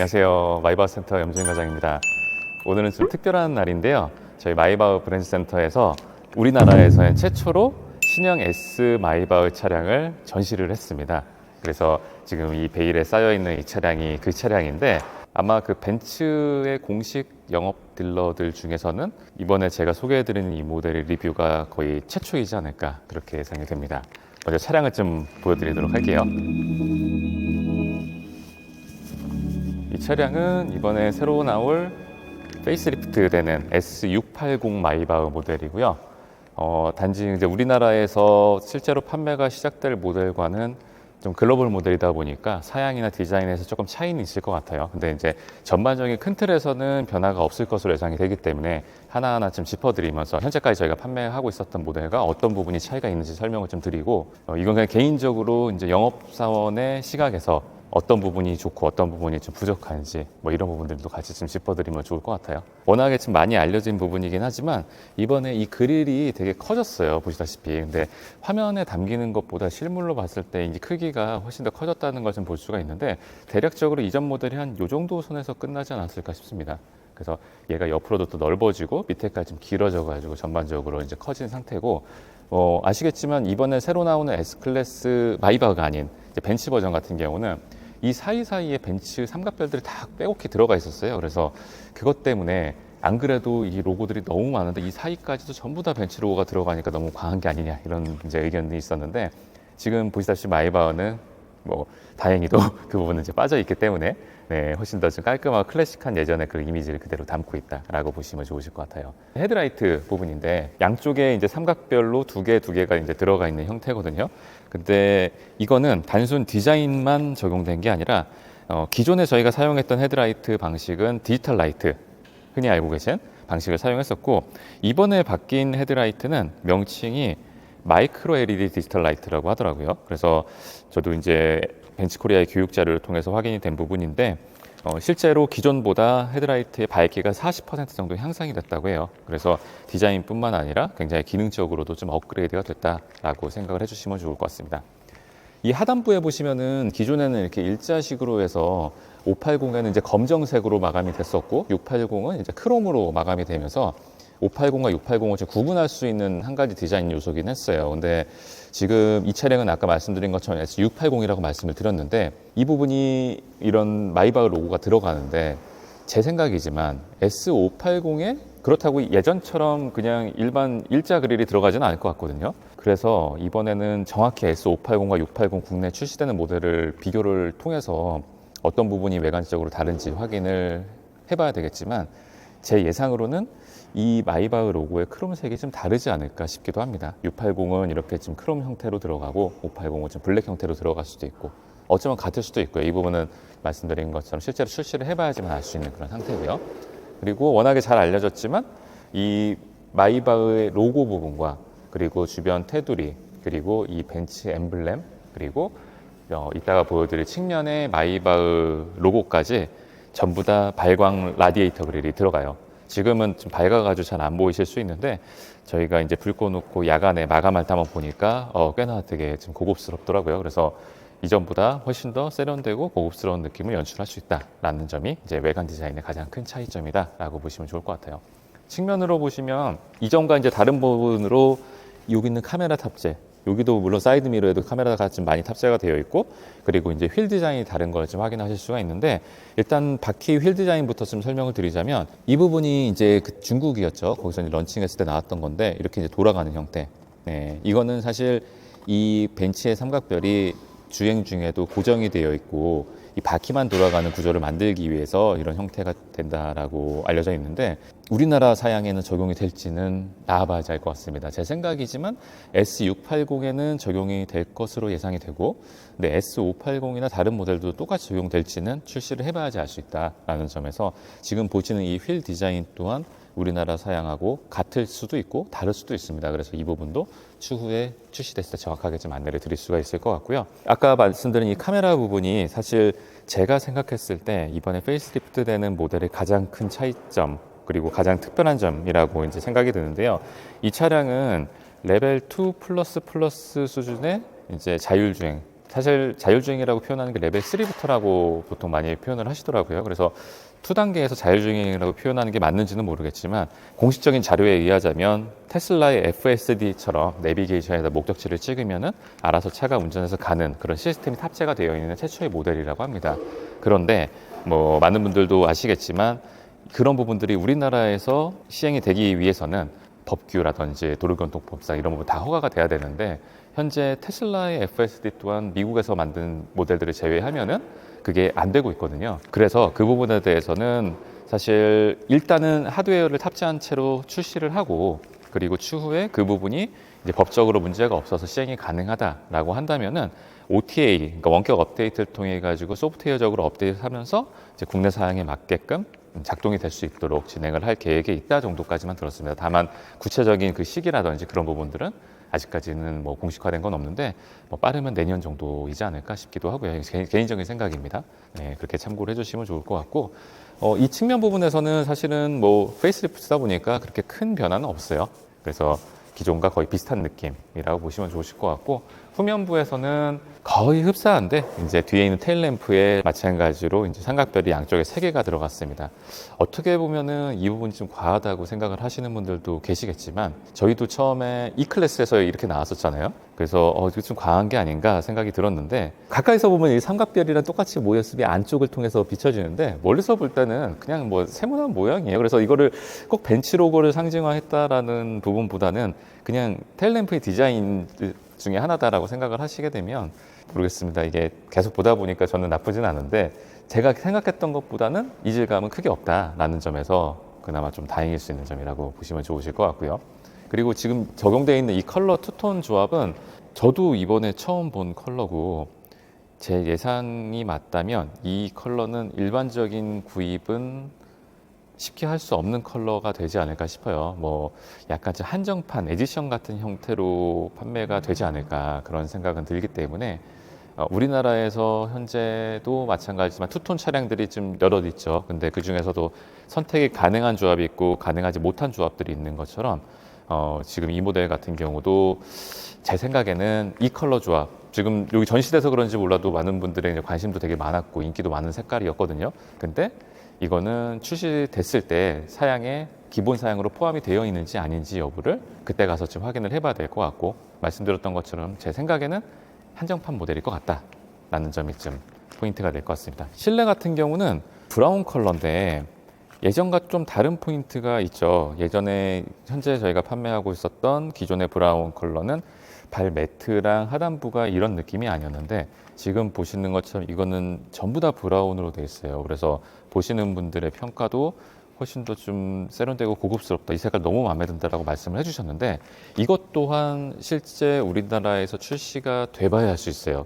안녕하세요. 마이바흐 센터 염주인 과장입니다. 오늘은 좀 특별한 날인데요. 저희 마이바흐 브랜드 센터에서 우리나라에서는 최초로 신형 S 마이바흐 차량을 전시를 했습니다. 그래서 지금 이 베일에 쌓여있는 이 차량이 그 차량인데, 아마 그 벤츠의 공식 영업 딜러들 중에서는 이번에 제가 소개해드리는 이 모델의 리뷰가 거의 최초이지 않을까, 그렇게 예상이 됩니다. 먼저 차량을 좀 보여드리도록 할게요. 이 차량은 이번에 새로 나올 페이스리프트 되는 S680 마이바흐 모델이고요. 단지 이제 우리나라에서 실제로 판매가 시작될 모델과는 좀 글로벌 모델이다 보니까 사양이나 디자인에서 조금 차이는 있을 것 같아요. 근데 이제 전반적인 큰 틀에서는 변화가 없을 것으로 예상이 되기 때문에 하나하나 좀 짚어드리면서 현재까지 저희가 판매하고 있었던 모델과 어떤 부분이 차이가 있는지 설명을 좀 드리고, 이건 그냥 개인적으로 이제 영업사원의 시각에서 어떤 부분이 좋고 어떤 부분이 좀 부족한지 이런 부분들도 같이 좀 짚어드리면 좋을 것 같아요. 워낙에 좀 많이 알려진 부분이긴 하지만 이번에 이 그릴이 되게 커졌어요, 보시다시피. 근데 화면에 담기는 것보다 실물로 봤을 때 이 크기가 훨씬 더 커졌다는 걸 좀 볼 수가 있는데, 대략적으로 이전 모델이 한 요 정도 선에서 끝나지 않았을까 싶습니다. 그래서 얘가 옆으로도 또 넓어지고 밑에까지 좀 길어져 가지고 전반적으로 이제 커진 상태고, 아시겠지만 이번에 새로 나오는 S클래스 마이바흐가 아닌 이제 벤츠 버전 같은 경우는 이 사이사이에 벤츠 삼각별들이 다 빼곡히 들어가 있었어요. 그래서 그것 때문에 안 그래도 이 로고들이 너무 많은데 이 사이까지도 전부 다 벤츠 로고가 들어가니까 너무 과한 게 아니냐, 이런 이제 의견이 있었는데, 지금 보시다시피 마이바흐는 다행히도 그 부분은 이제 빠져 있기 때문에 훨씬 더 좀 깔끔하고 클래식한 예전의 그 이미지를 그대로 담고 있다라고 보시면 좋으실 것 같아요. 헤드라이트 부분인데 양쪽에 이제 삼각별로 두 개가 이제 들어가 있는 형태거든요. 근데 이거는 단순 디자인만 적용된 게 아니라 기존에 저희가 사용했던 헤드라이트 방식은 디지털 라이트, 흔히 알고 계신 방식을 사용했었고, 이번에 바뀐 헤드라이트는 명칭이 마이크로 LED 디지털 라이트라고 하더라고요. 그래서 저도 이제 벤츠코리아의 교육 자료를 통해서 확인이 된 부분인데, 실제로 기존보다 헤드라이트의 밝기가 40% 정도 향상이 됐다고 해요. 그래서 디자인뿐만 아니라 굉장히 기능적으로도 좀 업그레이드가 됐다라고 생각을 해주시면 좋을 것 같습니다. 이 하단부에 보시면은 기존에는 이렇게 일자식으로 해서 580에는 이제 검정색으로 마감이 됐었고 680은 이제 크롬으로 마감이 되면서 580과 680을 좀 구분할 수 있는 한 가지 디자인 요소긴 했어요. 근데 지금 이 차량은 아까 말씀드린 것처럼 S680이라고 말씀을 드렸는데, 이 부분이 이런 마이바흐 로고가 들어가는데, 제 생각이지만 S580에 그렇다고 예전처럼 그냥 일반 일자 그릴이 들어가지는 않을 것 같거든요. 그래서 이번에는 정확히 S580과 680 국내 출시되는 모델을 비교를 통해서 어떤 부분이 외관적으로 다른지 확인을 해봐야 되겠지만, 제 예상으로는 이 마이바흐 로고의 크롬색이 좀 다르지 않을까 싶기도 합니다. 680은 이렇게 좀 크롬 형태로 들어가고 580은 좀 블랙 형태로 들어갈 수도 있고, 어쩌면 같을 수도 있고요. 이 부분은 말씀드린 것처럼 실제로 출시를 해봐야지만 알 수 있는 그런 상태고요. 그리고 워낙에 잘 알려졌지만 이 마이바흐의 로고 부분과 그리고 주변 테두리, 그리고 이 벤츠 엠블렘, 그리고 이따가 보여드릴 측면의 마이바흐 로고까지 전부 다 발광 라디에이터 그릴이 들어가요. 지금은 좀 밝아가지고 잘 안 보이실 수 있는데, 저희가 이제 불 꺼놓고 야간에 마감할 때 한번 보니까 꽤나 되게 좀 고급스럽더라고요. 그래서 이전보다 훨씬 더 세련되고 고급스러운 느낌을 연출할 수 있다라는 점이 이제 외관 디자인의 가장 큰 차이점이다라고 보시면 좋을 것 같아요. 측면으로 보시면 이전과 이제 다른 부분으로 여기 있는 카메라 탑재, 여기도 물론 사이드 미러에도 카메라가 좀 많이 탑재가 되어 있고, 그리고 이제 휠 디자인이 다른 걸 좀 확인하실 수가 있는데, 일단 바퀴 휠 디자인부터 좀 설명을 드리자면, 이 부분이 이제 그 중국이었죠. 거기서 이제 런칭했을 때 나왔던 건데, 이렇게 이제 돌아가는 형태. 이거는 사실 이 벤츠의 삼각별이 주행 중에도 고정이 되어 있고 이 바퀴만 돌아가는 구조를 만들기 위해서 이런 형태가 된다라고 알려져 있는데, 우리나라 사양에는 적용이 될지는 나와봐야 알 것 같습니다. 제 생각이지만 S680에는 적용이 될 것으로 예상이 되고, 근데 S580이나 다른 모델도 똑같이 적용될지는 출시를 해봐야지 알 수 있다라는 점에서, 지금 보시는 이 휠 디자인 또한 우리나라 사양하고 같을 수도 있고 다를 수도 있습니다. 그래서 이 부분도 추후에 출시됐을 때 정확하게 좀 안내를 드릴 수가 있을 것 같고요. 아까 말씀드린 이 카메라 부분이 사실 제가 생각했을 때 이번에 페이스리프트 되는 모델의 가장 큰 차이점, 그리고 가장 특별한 점이라고 이제 생각이 드는데요. 이 차량은 레벨 2 플러스 수준의 이제 자율주행 사실 자율주행이라고 표현하는 게 레벨 3부터라고 보통 많이 표현을 하시더라고요. 그래서 2단계에서 자율주행이라고 표현하는 게 맞는지는 모르겠지만 공식적인 자료에 의하자면 테슬라의 FSD처럼 내비게이션에다 목적지를 찍으면은 알아서 차가 운전해서 가는 그런 시스템이 탑재가 되어 있는 최초의 모델이라고 합니다. 그런데 뭐 많은 분들도 아시겠지만 그런 부분들이 우리나라에서 시행이 되기 위해서는 법규라든지 도로교통법상 이런 부분 다 허가가 돼야 되는데 현재 테슬라의 FSD 또한 미국에서 만든 모델들을 제외하면은 그게 안 되고 있거든요. 그래서 그 부분에 대해서는 사실 일단은 하드웨어를 탑재한 채로 출시를 하고 그리고 추후에 그 부분이 이제 법적으로 문제가 없어서 시행이 가능하다라고 한다면은 OTA, 그러니까 원격 업데이트를 통해 가지고 소프트웨어적으로 업데이트하면서 이제 국내 사양에 맞게끔 작동이 될 수 있도록 진행을 할 계획에 있다 정도까지만 들었습니다. 다만 구체적인 그 시기라든지 그런 부분들은 아직까지는 뭐 공식화된 건 없는데 뭐 빠르면 내년 정도이지 않을까 싶기도 하고요. 개인적인 생각입니다. 네, 그렇게 참고를 해주시면 좋을 것 같고 이 측면 부분에서는 사실은 뭐 페이스리프트다 보니까 그렇게 큰 변화는 없어요. 그래서 기존과 거의 비슷한 느낌이라고 보시면 좋으실 것 같고 후면부에서는 거의 흡사한데 이제 뒤에 있는 테일램프에 마찬가지로 이제 삼각별이 양쪽에 3개가 들어갔습니다. 어떻게 보면은 이 부분이 좀 과하다고 생각을 하시는 분들도 계시겠지만 저희도 처음에 E클래스에서 이렇게 나왔었잖아요. 그래서 이거 좀 과한 게 아닌가 생각이 들었는데 가까이서 보면 이 삼각별이랑 똑같이 모였으면 안쪽을 통해서 비춰지는데 멀리서 볼 때는 그냥 뭐 세모난 모양이에요. 그래서 이거를 꼭 벤치 로고를 상징화했다라는 부분보다는 그냥 테일램프의 디자인 중에 하나다라고 생각을 하시게 되면 모르겠습니다. 이게 계속 보다 보니까 저는 나쁘진 않은데 제가 생각했던 것보다는 이질감은 크게 없다라는 점에서 그나마 좀 다행일 수 있는 점이라고 보시면 좋으실 것 같고요. 그리고 지금 적용되어 있는 이 컬러 투톤 조합은 저도 이번에 처음 본 컬러고 제 예상이 맞다면 이 컬러는 일반적인 구입은 쉽게 할 수 없는 컬러가 되지 않을까 싶어요. 뭐 약간 좀 한정판 에디션 같은 형태로 판매가 되지 않을까 그런 생각은 들기 때문에 우리나라에서 현재도 마찬가지지만 투톤 차량들이 좀 여럿 있죠. 근데 그 중에서도 선택이 가능한 조합이 있고 가능하지 못한 조합들이 있는 것처럼 지금 이 모델 같은 경우도 제 생각에는 이 컬러 조합 지금 여기 전시돼서 그런지 몰라도 많은 분들의 이제 관심도 되게 많았고 인기도 많은 색깔이었거든요. 근데 이거는 출시됐을 때 사양에 기본 사양으로 포함이 되어 있는지 아닌지 여부를 그때 가서 좀 확인을 해봐야 될 것 같고 말씀드렸던 것처럼 제 생각에는 한정판 모델일 것 같다라는 점이 좀 포인트가 될 것 같습니다. 실내 같은 경우는 브라운 컬러인데 예전과 좀 다른 포인트가 있죠. 예전에 현재 저희가 판매하고 있었던 기존의 브라운 컬러는 발 매트랑 하단부가 이런 느낌이 아니었는데 지금 보시는 것처럼 이거는 전부 다 브라운으로 되어 있어요. 그래서 보시는 분들의 평가도 훨씬 더 좀 세련되고 고급스럽다. 이 색깔 너무 마음에 든다라고 말씀을 해주셨는데 이것 또한 실제 우리나라에서 출시가 돼봐야 할 수 있어요.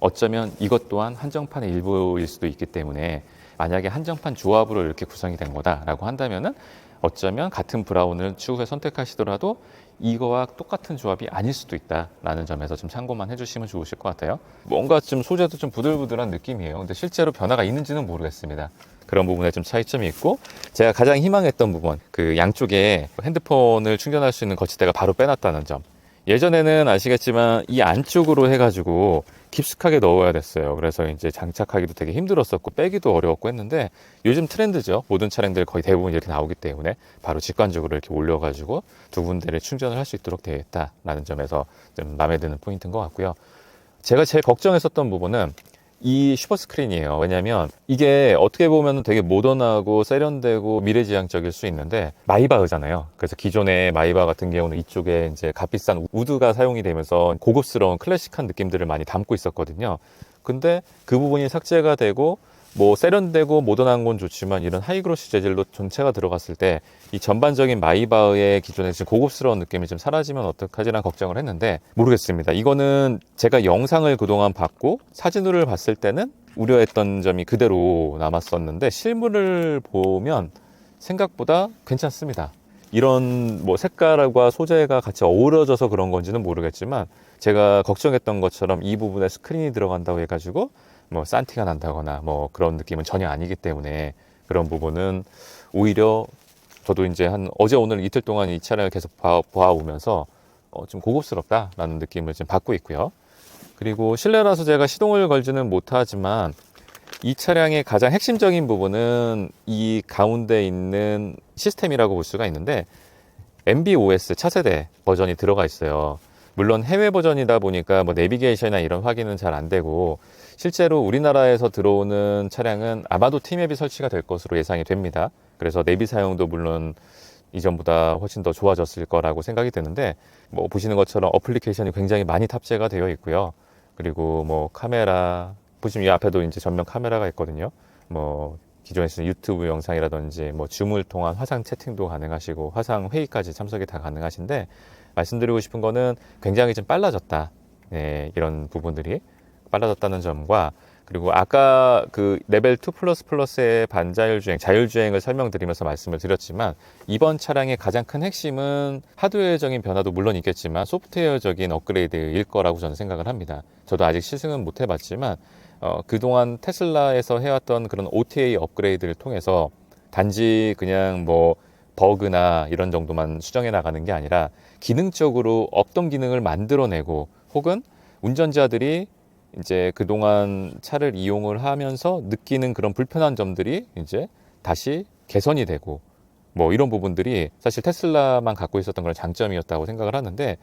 어쩌면 이것 또한 한정판의 일부일 수도 있기 때문에 만약에 한정판 조합으로 이렇게 구성이 된 거다라고 한다면은 어쩌면 같은 브라운을 추후에 선택하시더라도 이거와 똑같은 조합이 아닐 수도 있다라는 점에서 좀 참고만 해주시면 좋으실 것 같아요. 뭔가 좀 소재도 좀 부들부들한 느낌이에요. 근데 실제로 변화가 있는지는 모르겠습니다. 그런 부분에 좀 차이점이 있고 제가 가장 희망했던 부분 그 양쪽에 핸드폰을 충전할 수 있는 거치대가 바로 빼놨다는 점. 예전에는 아시겠지만 이 안쪽으로 해가지고 깊숙하게 넣어야 됐어요. 그래서 이제 장착하기도 되게 힘들었었고 빼기도 어려웠고 했는데 요즘 트렌드죠. 모든 차량들 거의 대부분 이렇게 나오기 때문에 바로 직관적으로 이렇게 올려가지고 두 군데를 충전을 할 수 있도록 되어 있다라는 점에서 좀 마음에 드는 포인트인 것 같고요. 제가 제일 걱정했었던 부분은 이 슈퍼 스크린이에요. 왜냐하면 이게 어떻게 보면 되게 모던하고 세련되고 미래지향적일 수 있는데 마이바흐잖아요. 그래서 기존의 마이바흐 같은 경우는 이쪽에 이제 값비싼 우드가 사용이 되면서 고급스러운 클래식한 느낌들을 많이 담고 있었거든요. 근데 그 부분이 삭제가 되고 뭐 세련되고 모던한 건 좋지만 이런 하이그로시 재질로 전체가 들어갔을 때 이 전반적인 마이바흐의 기존의 지금 고급스러운 느낌이 좀 사라지면 어떡하지라는 걱정을 했는데 모르겠습니다. 이거는 제가 영상을 그동안 봤고 사진을 봤을 때는 우려했던 점이 그대로 남았었는데 실물을 보면 생각보다 괜찮습니다. 이런 뭐 색깔과 소재가 같이 어우러져서 그런 건지는 모르겠지만 제가 걱정했던 것처럼 이 부분에 스크린이 들어간다고 해가지고 뭐 싼티가 난다거나 뭐 그런 느낌은 전혀 아니기 때문에 그런 부분은 오히려 저도 이제 한 어제 오늘 이틀 동안 이 차량을 계속 봐오면서 좀 고급스럽다라는 느낌을 좀 받고 있고요. 그리고 실내라서 제가 시동을 걸지는 못하지만 이 차량의 가장 핵심적인 부분은 이 가운데 있는 시스템이라고 볼 수가 있는데 MB.OS 차세대 버전이 들어가 있어요. 물론 해외 버전이다 보니까 뭐 내비게이션이나 이런 확인은 잘 안 되고 실제로 우리나라에서 들어오는 차량은 아마도 T맵이 설치가 될 것으로 예상이 됩니다. 그래서 내비 사용도 물론 이전보다 훨씬 더 좋아졌을 거라고 생각이 되는데 뭐 보시는 것처럼 어플리케이션이 굉장히 많이 탑재가 되어 있고요. 그리고 뭐 카메라 보시면 이 앞에도 이제 전면 카메라가 있거든요. 뭐 기존에 쓰는 유튜브 영상이라든지 뭐 줌을 통한 화상 채팅도 가능하시고 화상 회의까지 참석이 다 가능하신데 말씀드리고 싶은 거는 굉장히 좀 빨라졌다. 네, 이런 부분들이 빨라졌다는 점과 그리고 아까 그 레벨 2++의 반자율주행, 자율주행을 설명드리면서 말씀을 드렸지만 이번 차량의 가장 큰 핵심은 하드웨어적인 변화도 물론 있겠지만 소프트웨어적인 업그레이드일 거라고 저는 생각을 합니다. 저도 아직 시승은 못 해봤지만 그동안 테슬라에서 해왔던 그런 OTA 업그레이드를 통해서 단지 그냥 뭐 버그나 이런 정도만 수정해 나가는 게 아니라 기능적으로 없던 기능을 만들어내고 혹은 운전자들이 이제 그동안 차를 이용을 하면서 느끼는 그런 불편한 점들이 이제 다시 개선이 되고 뭐 이런 부분들이 사실 테슬라만 갖고 있었던 그런 장점이었다고 생각을 하는데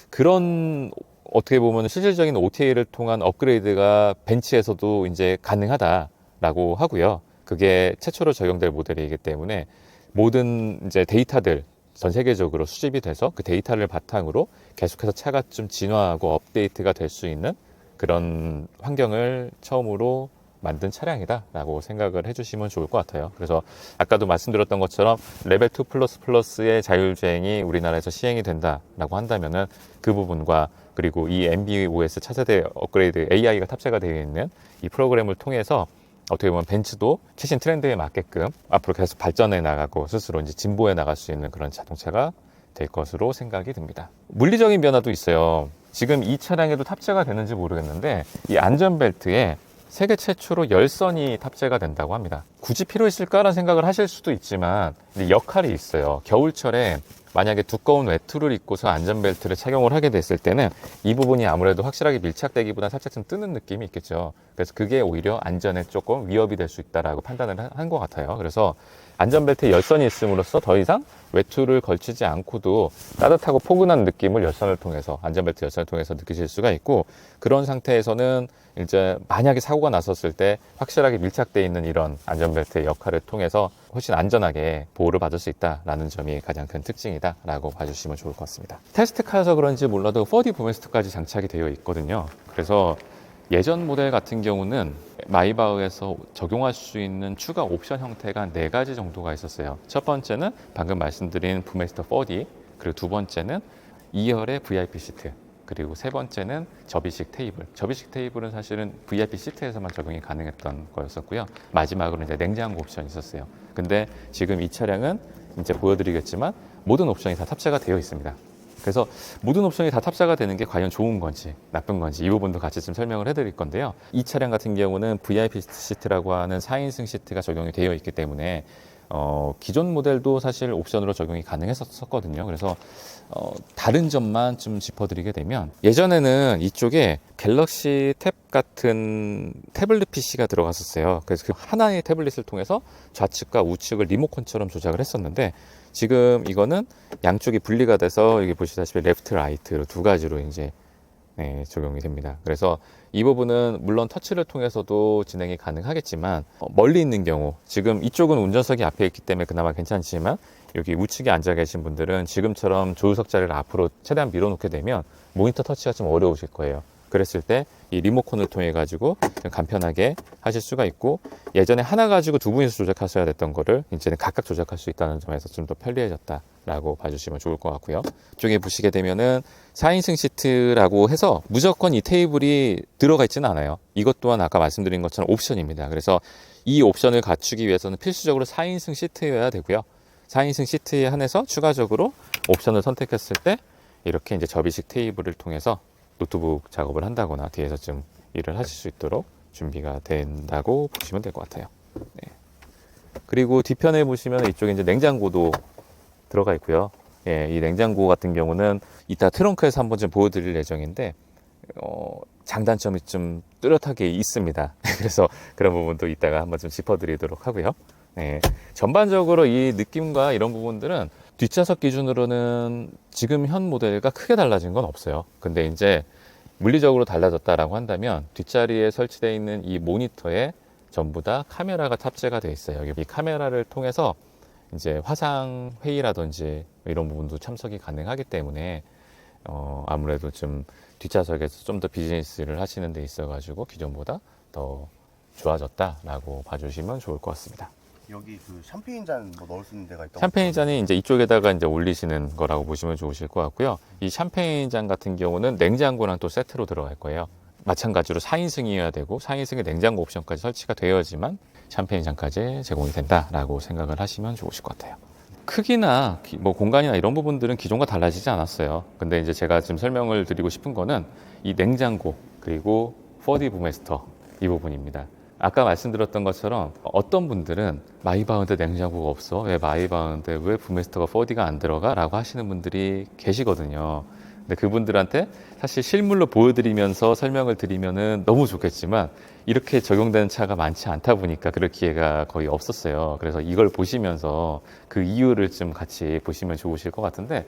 그런 어떻게 보면 실질적인 OTA를 통한 업그레이드가 벤츠에서도 이제 가능하다라고 하고요. 그게 최초로 적용될 모델이기 때문에 모든 이제 데이터들 전 세계적으로 수집이 돼서 그 데이터를 바탕으로 계속해서 차가 좀 진화하고 업데이트가 될 수 있는 그런 환경을 처음으로 만든 차량이다라고 생각을 해주시면 좋을 것 같아요. 그래서 아까도 말씀드렸던 것처럼 레벨 2++의 자율주행이 우리나라에서 시행이 된다라고 한다면은 그 부분과 그리고 이 MB.OS 차세대 업그레이드 AI가 탑재가 되어 있는 이 프로그램을 통해서 어떻게 보면 벤츠도 최신 트렌드에 맞게끔 앞으로 계속 발전해 나가고 스스로 이제 진보해 나갈 수 있는 그런 자동차가 될 것으로 생각이 듭니다. 물리적인 변화도 있어요. 지금 이 차량에도 탑재가 되는지 모르겠는데 이 안전벨트에 세계 최초로 열선이 탑재가 된다고 합니다. 굳이 필요했을까라는 생각을 하실 수도 있지만 역할이 있어요. 겨울철에 만약에 두꺼운 외투를 입고서 안전벨트를 착용을 하게 됐을 때는 이 부분이 아무래도 확실하게 밀착되기보다 살짝 좀 뜨는 느낌이 있겠죠. 그래서 그게 오히려 안전에 조금 위협이 될 수 있다라고 판단을 한 것 같아요. 그래서 안전벨트에 열선이 있음으로써 더 이상 외투를 걸치지 않고도 따뜻하고 포근한 느낌을 열선을 통해서 안전벨트 열선을 통해서 느끼실 수가 있고 그런 상태에서는 이제 만약에 사고가 났었을 때 확실하게 밀착되어 있는 이런 안전벨트의 역할을 통해서 훨씬 안전하게 보호를 받을 수 있다라는 점이 가장 큰 특징이다라고 봐주시면 좋을 것 같습니다. 테스트카여서 그런지 몰라도 4D 부메스트까지 장착이 되어 있거든요. 그래서 예전 모델 같은 경우는 마이바흐에서 적용할 수 있는 추가 옵션 형태가 4가지 정도가 있었어요. 첫 번째는 방금 말씀드린 부메스터 4D, 그리고 두 번째는 2열의 VIP 시트, 그리고 세 번째는 접이식 테이블. 접이식 테이블은 사실은 VIP 시트에서만 적용이 가능했던 거였었고요. 마지막으로 이제 냉장고 옵션이 있었어요. 근데 지금 이 차량은 이제 보여드리겠지만 모든 옵션이 다 탑재가 되어 있습니다. 그래서 모든 옵션이 다 탑재가 되는 게 과연 좋은 건지 나쁜 건지 이 부분도 같이 좀 설명을 해드릴 건데요. 이 차량 같은 경우는 VIP 시트라고 하는 4인승 시트가 적용이 되어 있기 때문에 기존 모델도 사실 옵션으로 적용이 가능했었거든요. 그래서 다른 점만 좀 짚어드리게 되면 예전에는 이쪽에 갤럭시 탭 같은 태블릿 PC가 들어갔었어요. 그래서 그 하나의 태블릿을 통해서 좌측과 우측을 리모컨처럼 조작을 했었는데 지금 이거는 양쪽이 분리가 돼서 여기 보시다시피 레프트, 라이트로 두 가지로 이제 적용이 됩니다. 그래서 이 부분은 물론 터치를 통해서도 진행이 가능하겠지만 멀리 있는 경우 지금 이쪽은 운전석이 앞에 있기 때문에 그나마 괜찮지만 여기 우측에 앉아 계신 분들은 지금처럼 조수석 자리를 앞으로 최대한 밀어놓게 되면 모니터 터치가 좀 어려우실 거예요. 그랬을 때 이 리모컨을 통해 가지고 간편하게 하실 수가 있고 예전에 하나 가지고 두 분이서 조작하셔야 됐던 거를 이제는 각각 조작할 수 있다는 점에서 좀 더 편리해졌다라고 봐주시면 좋을 것 같고요. 이쪽에 보시게 되면은 4인승 시트라고 해서 무조건 이 테이블이 들어가 있지는 않아요. 이것 또한 아까 말씀드린 것처럼 옵션입니다. 그래서 이 옵션을 갖추기 위해서는 필수적으로 4인승 시트여야 되고요. 4인승 시트에 한해서 추가적으로 옵션을 선택했을 때 이렇게 이제 접이식 테이블을 통해서 노트북 작업을 한다거나 뒤에서 좀 일을 하실 수 있도록 준비가 된다고 보시면 될 것 같아요. 네. 그리고 뒤편에 보시면 이쪽에 이제 냉장고도 들어가 있고요. 이 냉장고 같은 경우는 이따 트렁크에서 한번 좀 보여드릴 예정인데 장단점이 좀 뚜렷하게 있습니다. 그래서 그런 부분도 이따가 한번 좀 짚어드리도록 하고요. 네, 전반적으로 이 느낌과 이런 부분들은 뒷좌석 기준으로는 지금 현 모델과 크게 달라진 건 없어요. 근데 이제 물리적으로 달라졌다라고 한다면 뒷자리에 설치되어 있는 이 모니터에 전부 다 카메라가 탑재가 되어 있어요. 이 카메라를 통해서 이제 화상 회의라든지 이런 부분도 참석이 가능하기 때문에 아무래도 좀 뒷좌석에서 좀 더 비즈니스를 하시는 데 있어 가지고 기존보다 더 좋아졌다라고 봐주시면 좋을 것 같습니다. 여기 그 샴페인 잔 뭐 넣을 수 있는 데가 있다고. 샴페인 잔이 이제 이쪽에다가 이제 올리시는 거라고 보시면 좋으실 것 같고요. 이 샴페인 잔 같은 경우는 냉장고랑 또 세트로 들어갈 거예요. 마찬가지로 4인승이어야 되고 4인승의 냉장고 옵션까지 설치가 되어야지만 샴페인 잔까지 제공이 된다라고 생각을 하시면 좋으실 것 같아요. 크기나 뭐 공간이나 이런 부분들은 기존과 달라지지 않았어요. 근데 이제 제가 지금 설명을 드리고 싶은 거는 이 냉장고 그리고 4D 부메스터 이 부분입니다. 아까 말씀드렸던 것처럼 어떤 분들은 마이바흐인데 냉장고가 없어, 왜 마이바흐인데 왜 부메스터가 4D가 안 들어가? 라고 하시는 분들이 계시거든요. 근데 그분들한테 사실 실물로 보여드리면서 설명을 드리면은 너무 좋겠지만 이렇게 적용되는 차가 많지 않다 보니까 그럴 기회가 거의 없었어요. 그래서 이걸 보시면서 그 이유를 좀 같이 보시면 좋으실 것 같은데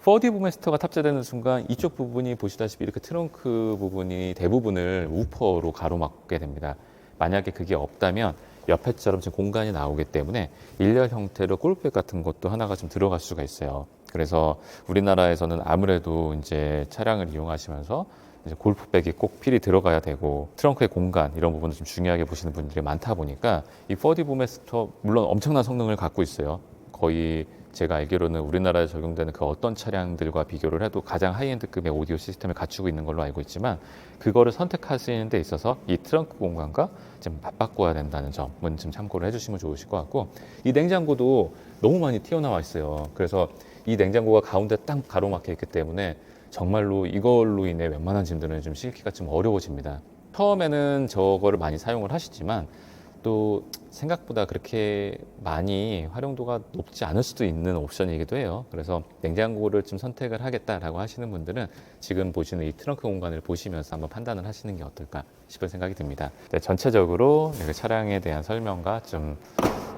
4D 부메스터가 탑재되는 순간 이쪽 부분이 보시다시피 이렇게 트렁크 부분이 대부분을 우퍼로 가로막게 됩니다. 만약에 그게 없다면 옆에처럼 지금 공간이 나오기 때문에 일렬 형태로 골프백 같은 것도 하나가 좀 들어갈 수가 있어요. 그래서 우리나라에서는 아무래도 이제 차량을 이용하시면서 이제 골프백이 꼭 필히 들어가야 되고 트렁크의 공간 이런 부분을 좀 중요하게 보시는 분들이 많다 보니까 이 4D 부메스터 물론 엄청난 성능을 갖고 있어요. 거의 제가 알기로는 우리나라에 적용되는 그 어떤 차량들과 비교를 해도 가장 하이엔드급의 오디오 시스템을 갖추고 있는 걸로 알고 있지만 그거를 선택하시는 데 있어서 이 트렁크 공간과 좀 맞바꿔야 된다는 점은 좀 참고를 해주시면 좋으실 것 같고 이 냉장고도 너무 많이 튀어나와 있어요. 그래서 이 냉장고가 가운데 딱 가로막혀 있기 때문에 정말로 이걸로 인해 웬만한 짐들은 좀 실기가 좀 어려워집니다. 처음에는 저거를 많이 사용을 하시지만 또 생각보다 그렇게 많이 활용도가 높지 않을 수도 있는 옵션이기도 해요. 그래서 냉장고를 좀 선택을 하겠다라고 하시는 분들은 지금 보시는 이 트렁크 공간을 보시면서 한번 판단을 하시는 게 어떨까 싶은 생각이 듭니다. 전체적으로 차량에 대한 설명과 좀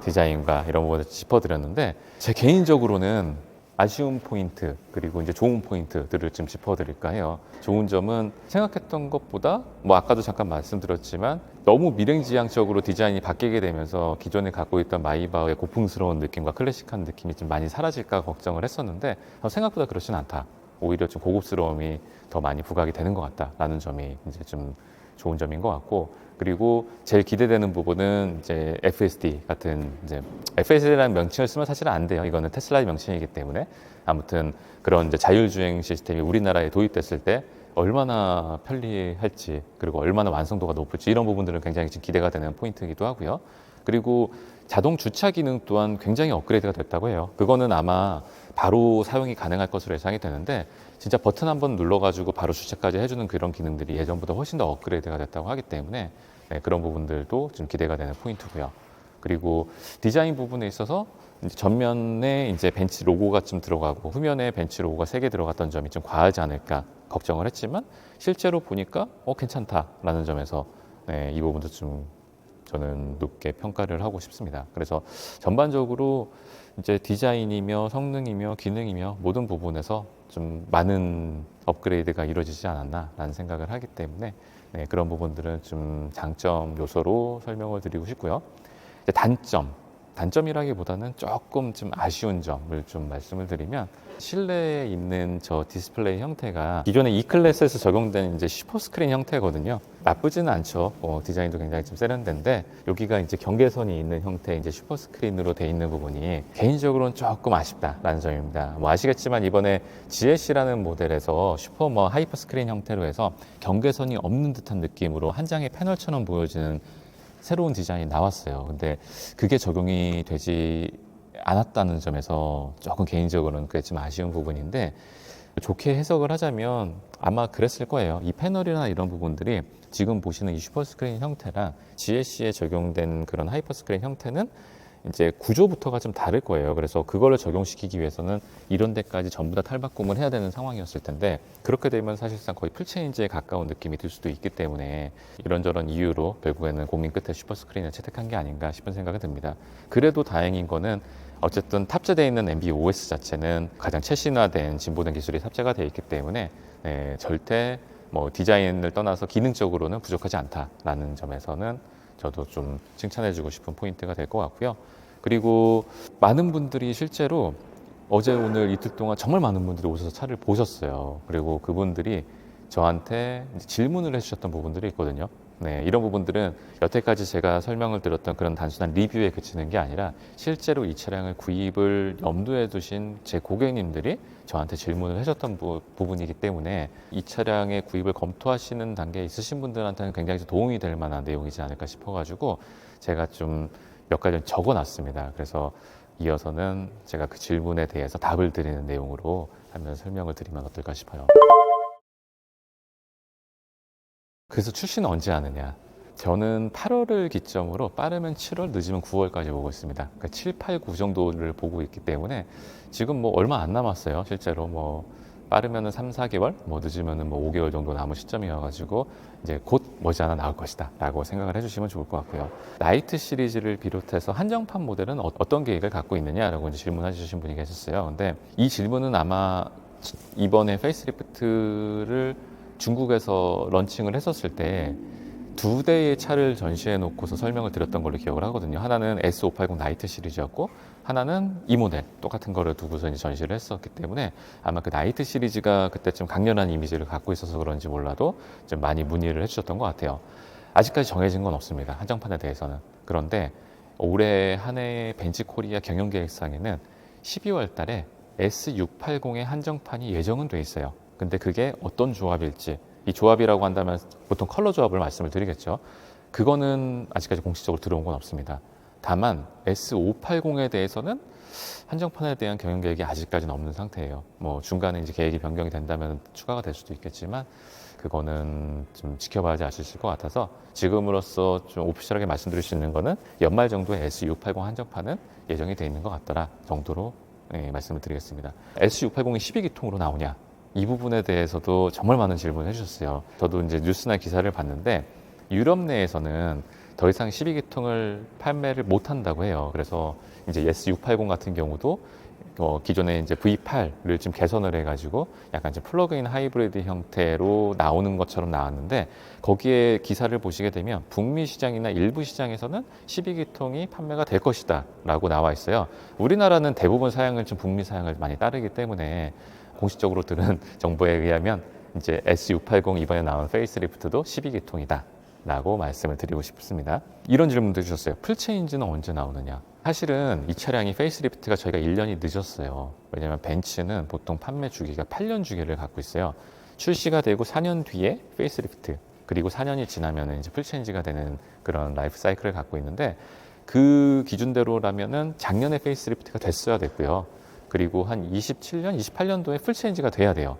디자인과 이런 부분을 짚어드렸는데 제 개인적으로는 아쉬운 포인트 그리고 이제 좋은 포인트들을 좀 짚어드릴까 해요. 좋은 점은 생각했던 것보다 뭐 아까도 잠깐 말씀드렸지만 너무 미래지향적으로 디자인이 바뀌게 되면서 기존에 갖고 있던 마이바흐의 고풍스러운 느낌과 클래식한 느낌이 좀 많이 사라질까 걱정을 했었는데 생각보다 그렇진 않다. 오히려 좀 고급스러움이 더 많이 부각이 되는 것 같다라는 점이 이제 좀 좋은 점인 것 같고 그리고 제일 기대되는 부분은 이제 FSD 같은 이제 FSD라는 명칭을 쓰면 사실은 안 돼요. 이거는 테슬라의 명칭이기 때문에 아무튼 그런 이제 자율주행 시스템이 우리나라에 도입됐을 때 얼마나 편리할지 그리고 얼마나 완성도가 높을지 이런 부분들은 굉장히 지금 기대가 되는 포인트이기도 하고요. 그리고 자동 주차 기능 또한 굉장히 업그레이드가 됐다고 해요. 그거는 아마 바로 사용이 가능할 것으로 예상이 되는데 진짜 버튼 한번 눌러가지고 바로 주차까지 해주는 그런 기능들이 예전보다 훨씬 더 업그레이드가 됐다고 하기 때문에 네, 그런 부분들도 좀 기대가 되는 포인트고요. 그리고 디자인 부분에 있어서 이제 전면에 이제 벤츠 로고가 좀 들어가고 후면에 벤츠 로고가 3개 들어갔던 점이 좀 과하지 않을까 걱정을 했지만 실제로 보니까 괜찮다라는 점에서 네, 이 부분도 좀 저는 높게 평가를 하고 싶습니다. 그래서 전반적으로 이제 디자인이며 성능이며 기능이며 모든 부분에서 좀 많은 업그레이드가 이루어지지 않았나라는 생각을 하기 때문에 네, 그런 부분들은 좀 장점 요소로 설명을 드리고 싶고요. 이제 단점이라기보다는 조금 좀 아쉬운 점을 좀 말씀을 드리면 실내에 있는 저 디스플레이 형태가 기존의 E클래스에서 적용된 이제 슈퍼스크린 형태거든요. 나쁘지는 않죠. 디자인도 굉장히 좀 세련된데 여기가 이제 경계선이 있는 형태의 이제 슈퍼스크린으로 돼 있는 부분이 개인적으로는 조금 아쉽다라는 점입니다. 뭐 아시겠지만 이번에 GLC라는 모델에서 슈퍼 하이퍼스크린 형태로 해서 경계선이 없는 듯한 느낌으로 한 장의 패널처럼 보여지는 새로운 디자인이 나왔어요. 근데 그게 적용이 되지 않았다는 점에서 조금 개인적으로는 그게 좀 아쉬운 부분인데 좋게 해석을 하자면 아마 그랬을 거예요. 이 패널이나 이런 부분들이 지금 보시는 이 슈퍼스크린 형태랑 GLC에 적용된 그런 하이퍼스크린 형태는 이제 구조부터가 좀 다를 거예요. 그래서 그거를 적용시키기 위해서는 이런 데까지 전부 다 탈바꿈을 해야 되는 상황이었을 텐데 그렇게 되면 사실상 거의 풀체인지에 가까운 느낌이 들 수도 있기 때문에 이런저런 이유로 결국에는 고민 끝에 슈퍼스크린을 채택한 게 아닌가 싶은 생각이 듭니다. 그래도 다행인 거는 어쨌든 탑재되어 있는 MBOS 자체는 가장 최신화된 진보된 기술이 탑재가 되어 있기 때문에 절대 뭐 디자인을 떠나서 기능적으로는 부족하지 않다라는 점에서는 저도 좀 칭찬해주고 싶은 포인트가 될 것 같고요. 그리고 많은 분들이 실제로 어제 오늘 이틀 동안 정말 많은 분들이 오셔서 차를 보셨어요. 그리고 그분들이 저한테 질문을 해주셨던 부분들이 있거든요. 네, 이런 부분들은 여태까지 제가 설명을 드렸던 그런 단순한 리뷰에 그치는 게 아니라 실제로 이 차량을 구입을 염두에 두신 제 고객님들이 저한테 질문을 해줬던 부분이기 때문에 이 차량의 구입을 검토하시는 단계에 있으신 분들한테는 굉장히 도움이 될 만한 내용이지 않을까 싶어가지고 제가 좀 몇 가지 적어놨습니다. 그래서 이어서는 제가 그 질문에 대해서 답을 드리는 내용으로 한번 설명을 드리면 어떨까 싶어요. 그래서 출시는 언제 하느냐? 저는 8월을 기점으로 빠르면 7월, 늦으면 9월까지 보고 있습니다. 그러니까 7, 8, 9 정도를 보고 있기 때문에 지금 뭐 얼마 안 남았어요. 실제로 뭐 빠르면은 3, 4개월, 뭐 늦으면은 뭐 5개월 정도 남은 시점이어가지고 이제 곧 머지않아 나올 것이다 라고 생각을 해주시면 좋을 것 같고요. 라이트 시리즈를 비롯해서 한정판 모델은 어떤 계획을 갖고 있느냐라고 이제 질문해 주신 분이 계셨어요. 근데 이 질문은 아마 이번에 페이스리프트를 중국에서 런칭을 했었을 때 두 대의 차를 전시해 놓고서 설명을 드렸던 걸로 기억을 하거든요. 하나는 S580 나이트 시리즈였고 하나는 이 모델 똑같은 거를 두고서 이제 전시를 했었기 때문에 아마 그 나이트 시리즈가 그때 좀 강렬한 이미지를 갖고 있어서 그런지 몰라도 좀 많이 문의를 해주셨던 것 같아요. 아직까지 정해진 건 없습니다. 한정판에 대해서는. 그런데 올해 한 해의 벤츠 코리아 경영 계획상에는 12월 달에 S680의 한정판이 예정은 돼 있어요. 근데 그게 어떤 조합일지, 이 조합이라고 한다면 보통 컬러 조합을 말씀을 드리겠죠. 그거는 아직까지 공식적으로 들어온 건 없습니다. 다만 S580에 대해서는 한정판에 대한 경영 계획이 아직까지는 없는 상태예요. 뭐 중간에 이제 계획이 변경이 된다면 추가가 될 수도 있겠지만 그거는 좀 지켜봐야지 아실 것 같아서 지금으로서 좀 오피셜하게 말씀드릴 수 있는 거는 연말 정도에 S680 한정판은 예정이 돼 있는 것 같더라 정도로 말씀을 드리겠습니다. S680이 12기통으로 나오냐? 이 부분에 대해서도 정말 많은 질문을 해주셨어요. 저도 이제 뉴스나 기사를 봤는데 유럽 내에서는 더 이상 12기통을 판매를 못 한다고 해요. 그래서 이제 S680 같은 경우도 기존에 이제 V8를 좀 개선을 해가지고 약간 좀 플러그인 하이브리드 형태로 나오는 것처럼 나왔는데 거기에 기사를 보시게 되면 북미 시장이나 일부 시장에서는 12기통이 판매가 될 것이다 라고 나와 있어요. 우리나라는 대부분 사양을 좀 북미 사양을 많이 따르기 때문에 공식적으로 들은 정보에 의하면 이제 S680 이번에 나온 페이스리프트도 12기통이다 라고 말씀을 드리고 싶습니다. 이런 질문도 주셨어요. 풀체인지는 언제 나오느냐? 사실은 이 차량이 페이스리프트가 저희가 1년이 늦었어요. 왜냐하면 벤츠는 보통 판매 주기가 8년 주기를 갖고 있어요. 출시가 되고 4년 뒤에 페이스리프트, 그리고 4년이 지나면 이제 풀체인지가 되는 그런 라이프 사이클을 갖고 있는데 그 기준대로라면은 작년에 페이스리프트가 됐어야 됐고요. 그리고 한 27년, 28년도에 풀체인지가 돼야 돼요.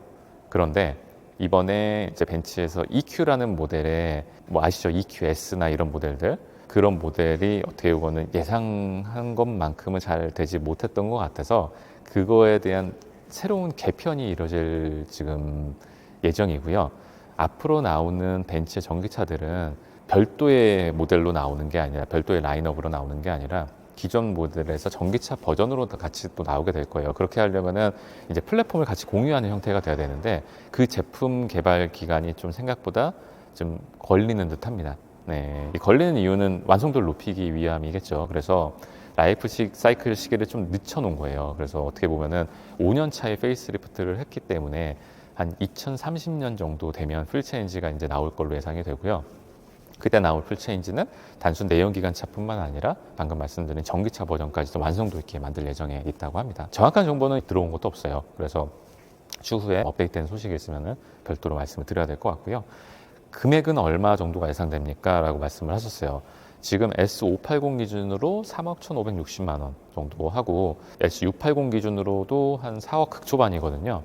그런데 이번에 이제 벤츠에서 EQ라는 모델에 뭐 아시죠? EQS나 이런 모델들 그런 모델이 어떻게 보면 예상한 것만큼은 잘 되지 못했던 것 같아서 그거에 대한 새로운 개편이 이루어질 지금 예정이고요. 앞으로 나오는 벤츠의 전기차들은 별도의 모델로 나오는 게 아니라 별도의 라인업으로 나오는 게 아니라 기존 모델에서 전기차 버전으로 같이 또 나오게 될 거예요. 그렇게 하려면은 이제 플랫폼을 같이 공유하는 형태가 돼야 되는데 그 제품 개발 기간이 좀 생각보다 좀 걸리는 듯합니다. 네, 이 걸리는 이유는 완성도를 높이기 위함이겠죠. 그래서 라이프 사이클 시기를 좀 늦춰놓은 거예요. 그래서 어떻게 보면은 5년 차에 페이스리프트를 했기 때문에 한 2030년 정도 되면 풀체인지가 이제 나올 걸로 예상이 되고요. 그때 나올 풀체인지는 단순 내연기관차뿐만 아니라 방금 말씀드린 전기차 버전까지도 완성도 있게 만들 예정에 있다고 합니다. 정확한 정보는 들어온 것도 없어요. 그래서 추후에 업데이트된 소식이 있으면 별도로 말씀을 드려야 될 것 같고요. 금액은 얼마 정도가 예상됩니까? 라고 말씀을 하셨어요. 지금 S580 기준으로 3억 1,560만 원 정도 하고 S680 기준으로도 한 4억 극초반이거든요.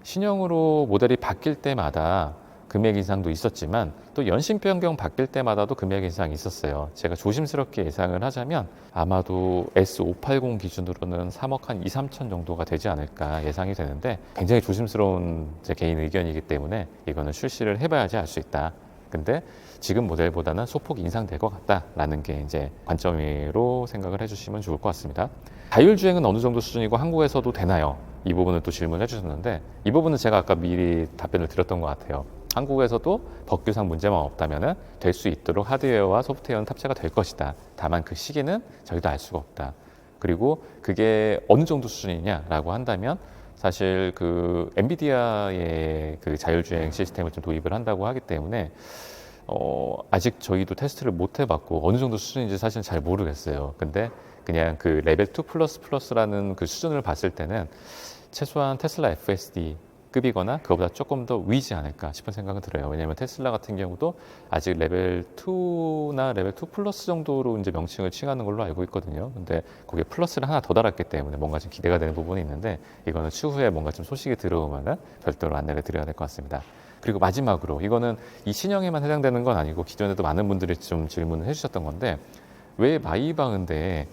신형으로 모델이 바뀔 때마다 금액 인상도 있었지만 또 연식 변경 바뀔 때마다도 금액 인상이 있었어요. 제가 조심스럽게 예상을 하자면 아마도 S580 기준으로는 3억 한 2, 3천 정도가 되지 않을까 예상이 되는데 굉장히 조심스러운 제 개인 의견이기 때문에 이거는 출시를 해봐야지 알 수 있다. 근데 지금 모델보다는 소폭 인상될 것 같다라는 게 이제 관점으로 생각을 해주시면 좋을 것 같습니다. 자율주행은 어느 정도 수준이고 한국에서도 되나요? 이 부분을 또 질문해 주셨는데 이 부분은 제가 아까 미리 답변을 드렸던 것 같아요. 한국에서도 법규상 문제만 없다면 될 수 있도록 하드웨어와 소프트웨어는 탑재가 될 것이다. 다만 그 시기는 저희도 알 수가 없다. 그리고 그게 어느 정도 수준이냐라고 한다면 사실 그 엔비디아의 그 자율주행 시스템을 좀 도입을 한다고 하기 때문에 아직 저희도 테스트를 못 해봤고 어느 정도 수준인지 사실 잘 모르겠어요. 근데 그냥 그 레벨 2 플러스라는 그 수준을 봤을 때는 최소한 테슬라 FSD 급이거나 그거보다 조금 더 위지 않을까 싶은 생각은 들어요. 왜냐하면 테슬라 같은 경우도 아직 레벨 2나 레벨 2 플러스 정도로 이제 명칭을 칭하는 걸로 알고 있거든요. 근데 거기에 플러스를 하나 더 달았기 때문에 뭔가 좀 기대가 되는 부분이 있는데 이거는 추후에 뭔가 좀 소식이 들어오면은 별도로 안내를 드려야 될 것 같습니다. 그리고 마지막으로 이거는 이 신형에만 해당되는 건 아니고 기존에도 많은 분들이 좀 질문을 해주셨던 건데 왜 마이바흐인데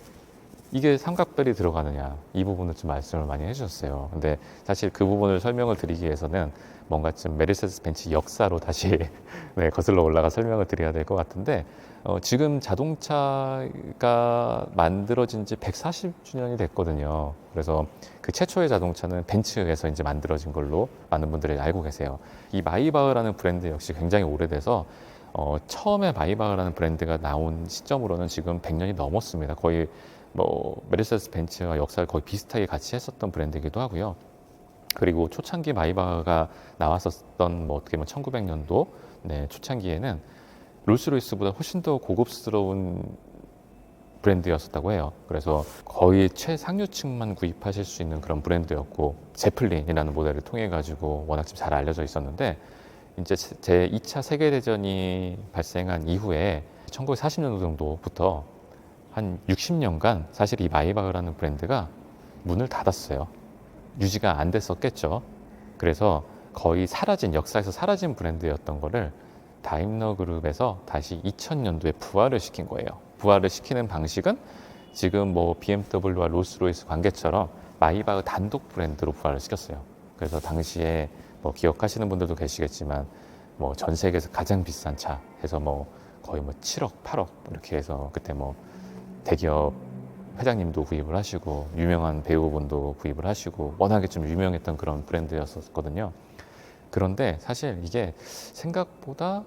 이게 삼각별이 들어가느냐 이 부분을 좀 말씀을 많이 해주셨어요. 근데 사실 그 부분을 설명을 드리기 위해서는 뭔가 좀 메르세데스 벤츠 역사로 다시 네, 거슬러 올라가 설명을 드려야 될 것 같은데 지금 자동차가 만들어진 지 140주년이 됐거든요. 그래서 그 최초의 자동차는 벤츠에서 이제 만들어진 걸로 많은 분들이 알고 계세요. 이 마이바흐라는 브랜드 역시 굉장히 오래돼서 처음에 마이바흐라는 브랜드가 나온 시점으로는 지금 100년이 넘었습니다. 거의 뭐 메르세데스 벤츠와 역사를 거의 비슷하게 같이 했었던 브랜드이기도 하고요. 그리고 초창기 마이바흐가 나왔었던 뭐 어떻게 보면 1900년도 네, 초창기에는 롤스로이스보다 훨씬 더 고급스러운 브랜드였었다고 해요. 그래서 거의 최상류층만 구입하실 수 있는 그런 브랜드였고 제플린이라는 모델을 통해 가지고 워낙 좀 잘 알려져 있었는데 이제 제 2차 세계대전이 발생한 이후에 1940년도 정도부터 한 60년간 사실 이 마이바흐라는 브랜드가 문을 닫았어요. 유지가 안 됐었겠죠. 그래서 거의 사라진, 역사에서 사라진 브랜드였던 거를 다임러 그룹에서 다시 2000년도에 부활을 시킨 거예요. 부활을 시키는 방식은 지금 뭐 BMW와 롤스로이스 관계처럼 마이바흐 단독 브랜드로 부활을 시켰어요. 그래서 당시에 뭐 기억하시는 분들도 계시겠지만 뭐 전 세계에서 가장 비싼 차 해서 뭐 거의 뭐 7억, 8억 이렇게 해서 그때 뭐 대기업 회장님도 구입을 하시고 유명한 배우분도 구입을 하시고 워낙에 좀 유명했던 그런 브랜드였었거든요. 그런데 사실 이게 생각보다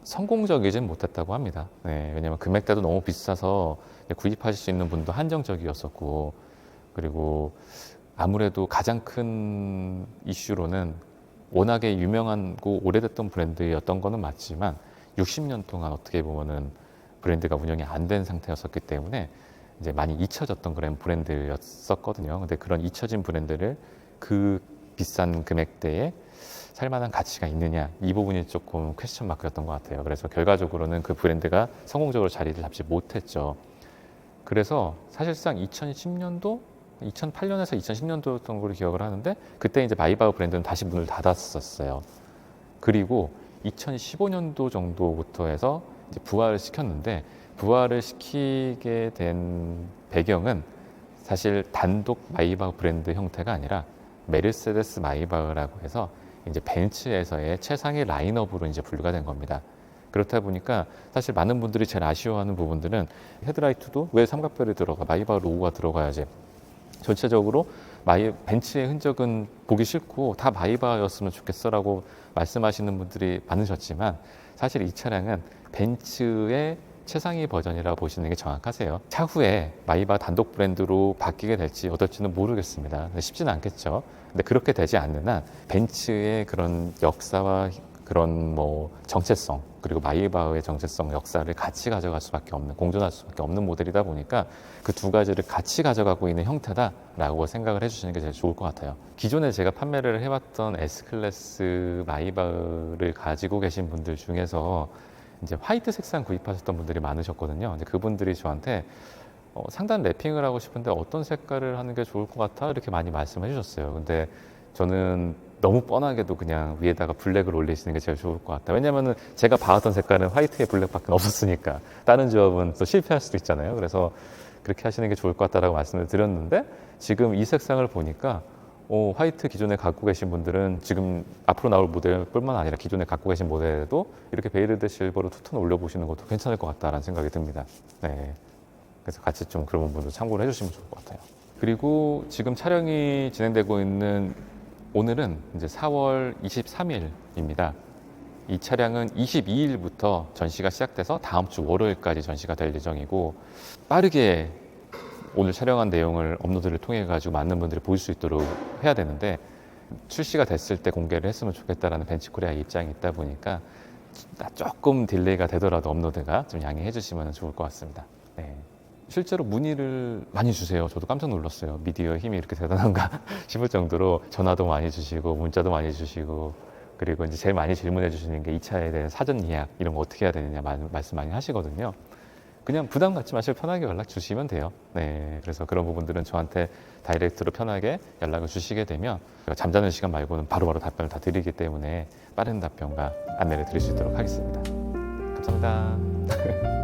성공적이진 못했다고 합니다. 네, 왜냐하면 금액대도 너무 비싸서 구입하실 수 있는 분도 한정적이었었고 그리고 아무래도 가장 큰 이슈로는 워낙에 유명하고 오래됐던 브랜드였던 거는 맞지만 60년 동안 어떻게 보면은 브랜드가 운영이 안 된 상태였었기 때문에 이제 많이 잊혀졌던 그런 브랜드였었거든요. 근데 그런 잊혀진 브랜드를 그 비싼 금액대에 살만한 가치가 있느냐 이 부분이 조금 퀘스천 마크였던 것 같아요. 그래서 결과적으로는 그 브랜드가 성공적으로 자리를 잡지 못했죠. 그래서 사실상 2010년도 2008년에서 2010년도 정도로 기억을 하는데 그때 이제 마이바흐 브랜드는 다시 문을 닫았었어요. 그리고 2015년도 정도부터 해서 이제 부활을 시켰는데 부활을 시키게 된 배경은 사실 단독 마이바흐 브랜드 형태가 아니라 메르세데스 마이바흐라고 해서 이제 벤츠에서의 최상의 라인업으로 이제 분류가 된 겁니다. 그렇다 보니까 사실 많은 분들이 제일 아쉬워하는 부분들은 헤드라이트도 왜 삼각별이 들어가 마이바흐 로고가 들어가야지 전체적으로 벤츠의 흔적은 보기 싫고 다 마이바흐였으면 좋겠어라고 말씀하시는 분들이 많으셨지만 사실 이 차량은 벤츠의 최상위 버전이라고 보시는 게 정확하세요. 차후에 마이바흐 단독 브랜드로 바뀌게 될지 어떨지는 모르겠습니다. 쉽지는 않겠죠. 근데 그렇게 되지 않는 한 벤츠의 그런 역사와 그런 뭐 정체성 그리고 마이바흐의 정체성 역사를 같이 가져갈 수밖에 없는 공존할 수밖에 없는 모델이다 보니까 그 두 가지를 같이 가져가고 있는 형태다라고 생각을 해주시는 게 제일 좋을 것 같아요. 기존에 제가 판매를 해왔던 S클래스 마이바흐를 가지고 계신 분들 중에서 이제 화이트 색상 구입하셨던 분들이 많으셨거든요. 근데 그분들이 저한테 상단 랩핑을 하고 싶은데 어떤 색깔을 하는 게 좋을 것 같아? 이렇게 많이 말씀해 주셨어요. 근데 저는 너무 뻔하게도 그냥 위에다가 블랙을 올리시는 게 제일 좋을 것 같다. 왜냐면은 제가 봐왔던 색깔은 화이트에 블랙밖에 없었으니까 다른 조합은 또 실패할 수도 있잖아요. 그래서 그렇게 하시는 게 좋을 것 같다라고 말씀을 드렸는데 지금 이 색상을 보니까 화이트 기존에 갖고 계신 분들은 지금 앞으로 나올 모델뿐만 아니라 기존에 갖고 계신 모델에도 이렇게 베이르드 실버로 투톤 올려보시는 것도 괜찮을 것 같다라는 생각이 듭니다. 네. 그래서 같이 좀 그런 부분도 참고를 해주시면 좋을 것 같아요. 그리고 지금 촬영이 진행되고 있는 오늘은 이제 4월 23일입니다. 이 차량은 22일부터 전시가 시작돼서 다음 주 월요일까지 전시가 될 예정이고 빠르게 오늘 촬영한 내용을 업로드를 통해 가지고 많은 분들이 볼 수 있도록 해야 되는데 출시가 됐을 때 공개를 했으면 좋겠다라는 벤치코리아의 입장이 있다 보니까 조금 딜레이가 되더라도 업로드가 좀 양해해 주시면 좋을 것 같습니다. 네. 실제로 문의를 많이 주세요. 저도 깜짝 놀랐어요. 미디어의 힘이 이렇게 대단한가 싶을 정도로 전화도 많이 주시고 문자도 많이 주시고 그리고 이제 제일 많이 질문해 주시는 게 이 차에 대한 사전 예약 이런 거 어떻게 해야 되느냐 말씀 많이 하시거든요. 그냥 부담 갖지 마시고 편하게 연락 주시면 돼요. 네, 그래서 그런 부분들은 저한테 다이렉트로 편하게 연락을 주시게 되면 제가 잠자는 시간 말고는 바로바로 답변을 다 드리기 때문에 빠른 답변과 안내를 드릴 수 있도록 하겠습니다. 감사합니다.